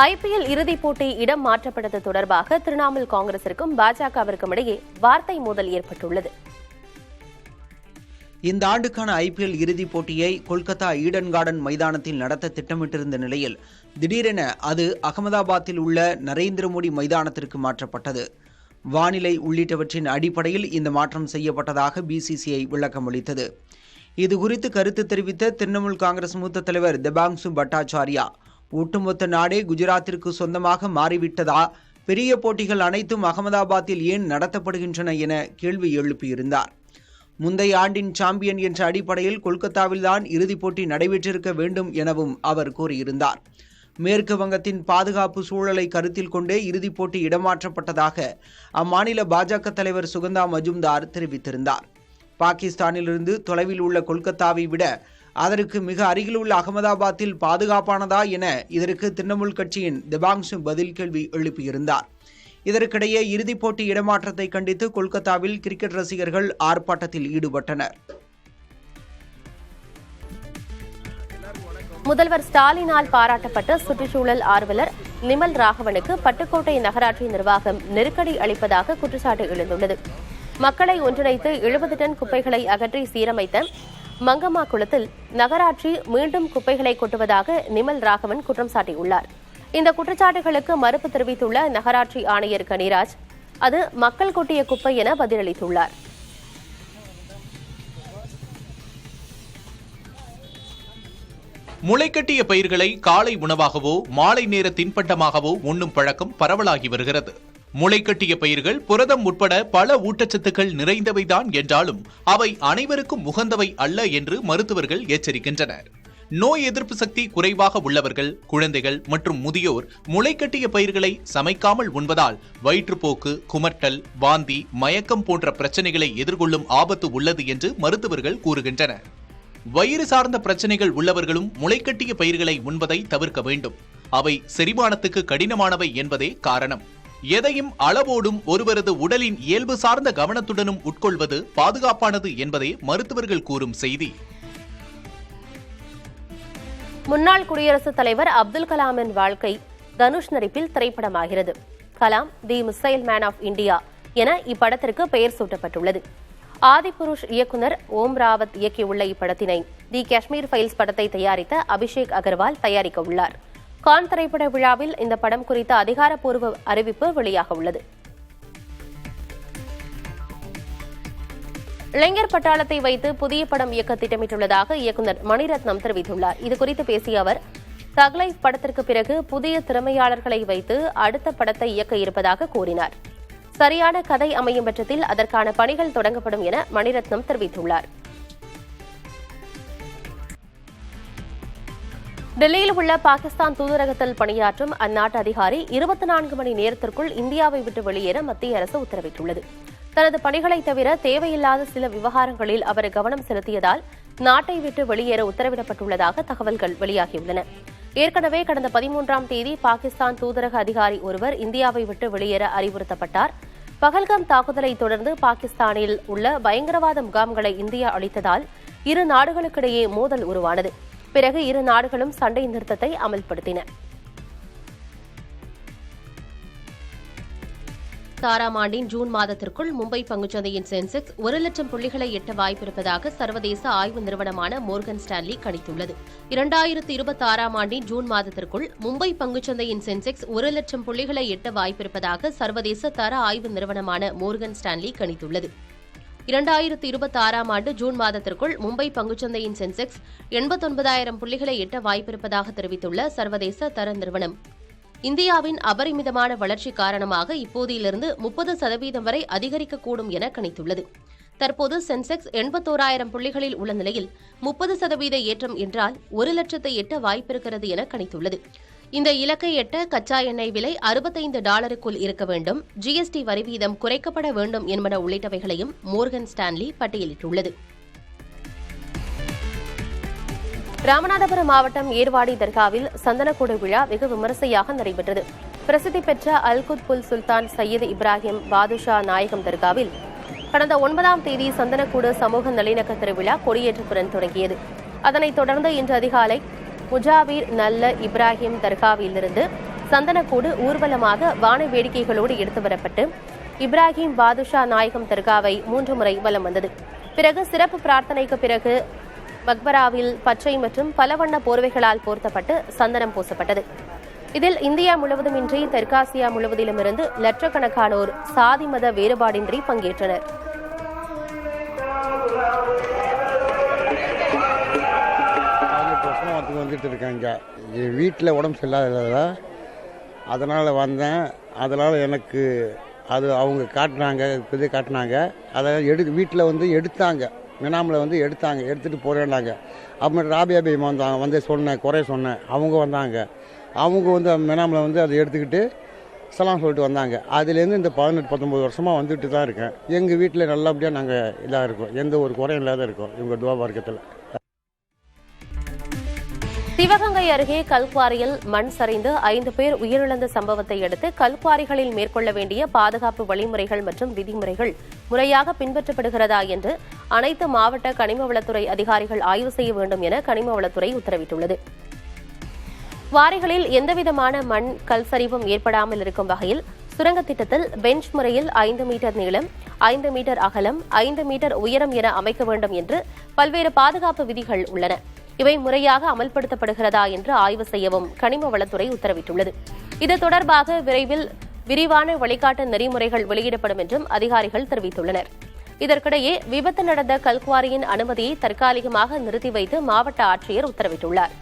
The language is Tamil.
IPL இறுதிப் போட்டி இடம் மாற்றப்பட்டது தொடர்பாக திரிணாமுல் காங்கிரசிற்கும் பாஜகவிற்கும் இடையே வார்த்தை மோதல் ஏற்பட்டுள்ளது. இந்த ஆண்டுக்கான IPL இறுதிப் போட்டியை கொல்கத்தா ஈடன் கார்டன் மைதானத்தில் நடத்த திட்டமிட்டிருந்த நிலையில் திடீரென அது அகமதாபாத்தில் உள்ள நரேந்திர மோடி மைதானத்திற்கு மாற்றப்பட்டது. வானிலை உள்ளிட்டவற்றின் அடிப்படையில் இந்த மாற்றம் செய்யப்பட்டதாக BCCI விளக்கம் அளித்தது. இதுகுறித்து கருத்து தெரிவித்த திரிணாமுல் காங்கிரஸ் மூத்த தலைவர் தேபாங்சு பட்டாச்சார்யா, ஒட்டுமொத்த நாடே குஜராத்திற்கு சொந்தமாக மாறிவிட்டதா, பெரிய போட்டிகள் அனைத்தும் அகமதாபாத்தில் ஏன் நடத்தப்படுகின்றன என கேள்வி எழுப்பியிருந்தார். முந்தைய ஆண்டின் சாம்பியன் என்ற அடிப்படையில் கொல்கத்தாவில்தான் இறுதிப் போட்டி நடைபெற்றிருக்க வேண்டும் எனவும் அவர் கூறியிருந்தார். மேற்கு வங்கத்தின் பாதுகாப்பு சூழலை கருத்தில் கொண்டே இறுதிப் போட்டி இடமாற்றப்பட்டதாக அம்மாநில பாஜக தலைவர் சுகந்தா மஜும்தார் தெரிவித்திருந்தார். பாகிஸ்தானிலிருந்து தொலைவில் உள்ள கொல்கத்தாவை விட அதற்கு மிக அருகில் உள்ள அகமதாபாத்தில் பாதுகாப்பானதா என இதற்கு திரிணாமுல் கட்சியின் தேபாங்சு பதில் கேள்வி எழுப்பியிருந்தார். இதற்கிடையே இறுதிப் போட்டி இடமாற்றத்தை கண்டித்து கொல்கத்தாவில் கிரிக்கெட் ரசிகர்கள் ஆர்ப்பாட்டத்தில் ஈடுபட்டனர். முதல்வர் ஸ்டாலினால் பாராட்டப்பட்ட சுற்றுச்சூழல் ஆர்வலர் நிமல் ராகவனுக்கு பட்டுக்கோட்டை நகராட்சி நிர்வாகம் நெருக்கடி அளிப்பதாக குற்றச்சாட்டு எழுந்துள்ளது. மக்களை ஒன்றிணைத்து 70 டன் குப்பைகளை அகற்றி சீரமைத்த மங்கம்மா குளத்தில் நகராட்சி மீண்டும் குப்பைகளை கொட்டுவதாக நிமல் ராகவன் குற்றம் சாட்டியுள்ளார். இந்த குற்றச்சாட்டுகளுக்கு மறுப்பு தெரிவித்துள்ள நகராட்சி ஆணையர் கனிராஜ், அது மக்கள் கொட்டிய குப்பை என பதிலளித்துள்ளார். முளைக்கட்டிய பயிர்களை காலை உணவாகவோ மாலை நேர தின்பண்டமாகவோ உண்ணும் பழக்கம் பரவலாகி வருகிறது. முளைக்கட்டிய பயிர்கள் புரதம் உட்பட பல ஊட்டச்சத்துக்கள் நிறைந்தவைதான் என்றாலும் அவை அனைவருக்கும் உகந்தவை அல்ல என்று மருத்துவர்கள் எச்சரிக்கின்றனர். நோய் எதிர்ப்பு சக்தி குறைவாக உள்ளவர்கள், குழந்தைகள் மற்றும் முதியோர் முளைக்கட்டிய பயிர்களை சமைக்காமல் உண்பதால் வயிற்றுப்போக்கு, குமட்டல், வாந்தி, மயக்கம் போன்ற பிரச்சனைகளை எதிர்கொள்ளும் ஆபத்து உள்ளது என்று மருத்துவர்கள் கூறுகின்றனர். வயிறு சார்ந்த பிரச்சனைகள் உள்ளவர்களும் முளைக்கட்டிய பயிர்களை உண்பதை தவிர்க்க வேண்டும். அவை செரிமானத்துக்கு கடினமானவை என்பதே காரணம். எதையும் அளவோடும் ஒருவரது உடலின் இயல்பு சார்ந்த கவனத்துடனும் உட்கொள்வது பாதுகாப்பானது என்பதே மருத்துவர்கள் கூறும் செய்தி. முன்னாள் குடியரசுத் தலைவர் அப்துல் கலாமின் வாழ்க்கை தனுஷ் நடிப்பில் திரைப்படமாகிறது. கலாம் தி மிசைல் மேன் ஆஃப் இந்தியா என இப்படத்திற்கு பெயர் சூட்டப்பட்டுள்ளது. ஆதிபுருஷ் இயக்குனர் ஓம் ராவத் இயக்கியுள்ள இப்படத்தினை தி காஷ்மீர் ஃபைல்ஸ் படத்தை தயாரித்த அபிஷேக் அகர்வால் தயாரிக்க உள்ளார். கான் திரைப்பட விழாவில் இந்த படம் குறித்த அதிகாரப்பூர்வ அறிவிப்பு வெளியாக உள்ளது. இளைஞர் பட்டாளத்தை வைத்து புதிய படம் இயக்க திட்டமிட்டுள்ளதாக இயக்குநர் மணிரத்னம் தெரிவித்துள்ளார். இதுகுறித்து பேசிய அவர், தக்லைஃப் படத்திற்கு பிறகு புதிய திறமையாளர்களை வைத்து அடுத்த படத்தை இயக்க இருப்பதாக கூறினார். சரியான கதை அமையும் பட்சத்தில் அதற்கான பணிகள் தொடங்கப்படும் என மணிரத்னம் தெரிவித்துள்ளார். டெல்லியில் உள்ள பாகிஸ்தான் தூதரகத்தில் பணியாற்றும் அந்நாட்டு அதிகாரி 24 மணி நேரத்திற்குள் இந்தியாவை விட்டு வெளியேற மத்திய அரசு உத்தரவிட்டுள்ளது. தனது பணிகளை தவிர தேவையில்லாத சில விவகாரங்களில் அவர் கவனம் செலுத்தியதால் நாட்டை விட்டு வெளியேற உத்தரவிடப்பட்டுள்ளதாக தகவல்கள் வெளியாகியுள்ளன. ஏற்கனவே கடந்த 13ஆம் தேதி பாகிஸ்தான் தூதரக அதிகாரி ஒருவர் இந்தியாவை விட்டு வெளியேற அறிவுறுத்தப்பட்டார். பகல்காம் தாக்குதலை தொடர்ந்து பாகிஸ்தானில் உள்ள பயங்கரவாத முகாம்களை இந்தியா அளித்ததால் இரு நாடுகளுக்கிடையே மோதல் உருவானது. பிறகு இரு நாடுகளும் சண்டை நிறுத்தத்தை அமல்படுத்தின. ஆறாம் ஆண்டின் ஜூன் மாதத்திற்குள் மும்பை பங்குச்சந்தையின் சென்செக்ஸ் 1 லட்சம் புள்ளிகளை எட்ட வாய்ப்பிருப்பதாக சர்வதேச ஆய்வு நிறுவனமான மோர்கன் ஸ்டான்லி கணித்துள்ளது. 2026ஆம் ஆண்டின் ஜூன் மாதத்திற்குள் மும்பை பங்குச்சந்தையின் சென்செக்ஸ் 1 லட்சம் புள்ளிகளை எட்ட வாய்ப்பிருப்பதாக சர்வதேச தர ஆய்வு நிறுவனமான மோர்கன் ஸ்டான்லி கணித்துள்ளது. 2026ஆம் ஆண்டு ஜூன் மாதத்திற்குள் மும்பை பங்குச்சந்தையின் சென்செக்ஸ் 89,000 புள்ளிகளை எட்ட வாய்ப்பிருப்பதாக தெரிவித்துள்ள சர்வதேச தர நிறுவனம், இந்தியாவின் அபரிமிதமான வளர்ச்சி காரணமாக இப்போதிலிருந்து 30% வரை அதிகரிக்கக்கூடும் என கணித்துள்ளது. தற்போது சென்செக்ஸ் 81,000 புள்ளிகளில் உள்ள நிலையில் 30% ஏற்றம் என்றால் 1 லட்சத்தை எட்ட வாய்ப்பிருக்கிறது என கணித்துள்ளது. இந்த இலக்கை எட்ட கச்சா எண்ணெய் விலை $65 இருக்க வேண்டும், GST வரி வீதம் குறைக்கப்பட வேண்டும் என்பன உள்ளிட்டவைகளையும் மோர்கன் ஸ்டான்லி பட்டியலிட்டுள்ளது. ராமநாதபுரம் மாவட்டம் ஏர்வாடி தர்காவில் சந்தனக்கூடு விழா வெகு விமரிசையாக நடைபெற்றது. பிரசித்தி பெற்ற அல்குத் புல் சுல்தான் சையீத் இப்ராஹிம் பாதுஷா நாயகம் தர்காவில் கடந்த 9ஆம் தேதி சந்தனக்கூடு சமூக நல்லிணக்க திருவிழா கொடியேற்றத்துடன் தொடங்கியது. அதனைத் தொடர்ந்து இன்று அதிகாலை முஜாவீர் நல்ல இப்ராஹிம் தர்காவிலிருந்து சந்தனக்கூடு ஊர்வலமாக வான வேடிக்கைகளோடு எடுத்து வரப்பட்டு இப்ராஹிம் பாதுஷா நாயகம் தர்காவை 3 முறை வலம் வந்தது. பிறகு சிறப்பு பிரார்த்தனைக்கு பிறகு மக்பராவில் பச்சை மற்றும் பலவண்ண போர்வைகளால் போர்த்தப்பட்டு சந்தனம் பூசப்பட்டது. இதில் இந்தியா முழுவதுமின்றி தெற்காசியா முழுவதிலுமிருந்து லட்சக்கணக்கானோர் சாதி மத வேறுபாடின்றி பங்கேற்றனர். வந்துட்டு இருக்காங்க. வீட்டில் உடம்பு சரியில்லாத அதனால் வந்தேன். அதனால் எனக்கு அது அவங்க காட்டினாங்க, இது காட்டினாங்க. அதை வீட்டில் வந்து எடுத்தாங்க, மினாமில் வந்து எடுத்துகிட்டு போகிறேன்னாங்க. அப்புறம் ராபியா பீமா வந்தாங்க, வந்து சொன்னேன், குறைய சொன்னேன். அவங்க வந்தாங்க, அவங்க வந்து மினாமில் வந்து அதை எடுத்துக்கிட்டு சலாம் சொல்லிட்டு வந்தாங்க. அதுலேருந்து இந்த 18-19 வருஷமாக வந்துட்டு தான் இருக்கேன். எங்கள் வீட்டில் நல்லபடியாக நாங்கள் இதாக இருக்கோம், எந்த ஒரு குறையும் இல்லாத இருக்கோம் இவங்க துவா வர்க்கத்தில். சிவகங்கை அருகே கல்குவாரியில் மண் சரிந்து 5 பேர் உயிரிழந்த சம்பவத்தை அடுத்து கல்குவாரிகளில் மேற்கொள்ள வேண்டிய பாதுகாப்பு வழிமுறைகள் மற்றும் விதிமுறைகள் முறையாக பின்பற்றப்படுகிறதா என்று அனைத்து மாவட்ட கனிமவளத்துறை அதிகாரிகள் ஆய்வு செய்ய வேண்டும் என கனிமவளத்துறை உத்தரவிட்டுள்ளது. குவாரிகளில் எந்தவிதமான மண் கல் சரிவும் ஏற்படாமல் இருக்கும் வகையில் சுரங்க திட்டத்தில் பெஞ்ச் முறையில் 5 மீட்டர் நீளம், 5 மீட்டர் அகலம், 5 மீட்டர் உயரம் என அமைக்க வேண்டும் என்று பல்வேறு பாதுகாப்பு விதிகள் உள்ளன. இவை முறையாக அமல்படுத்தப்படுகிறதா என்று ஆய்வு செய்யவும் கனிம வளத்துறை உத்தரவிட்டுள்ளது. இது தொடர்பாக விரைவில் விரிவான வழிகாட்டு நெறிமுறைகள் வெளியிடப்படும் என்றும் அதிகாரிகள் தெரிவித்துள்ளனர். இதற்கிடையே விபத்து நடந்த கல்குவாரியின் அனுமதியை தற்காலிகமாக நிறுத்தி வைத்து மாவட்ட ஆட்சியர் உத்தரவிட்டுள்ளார்.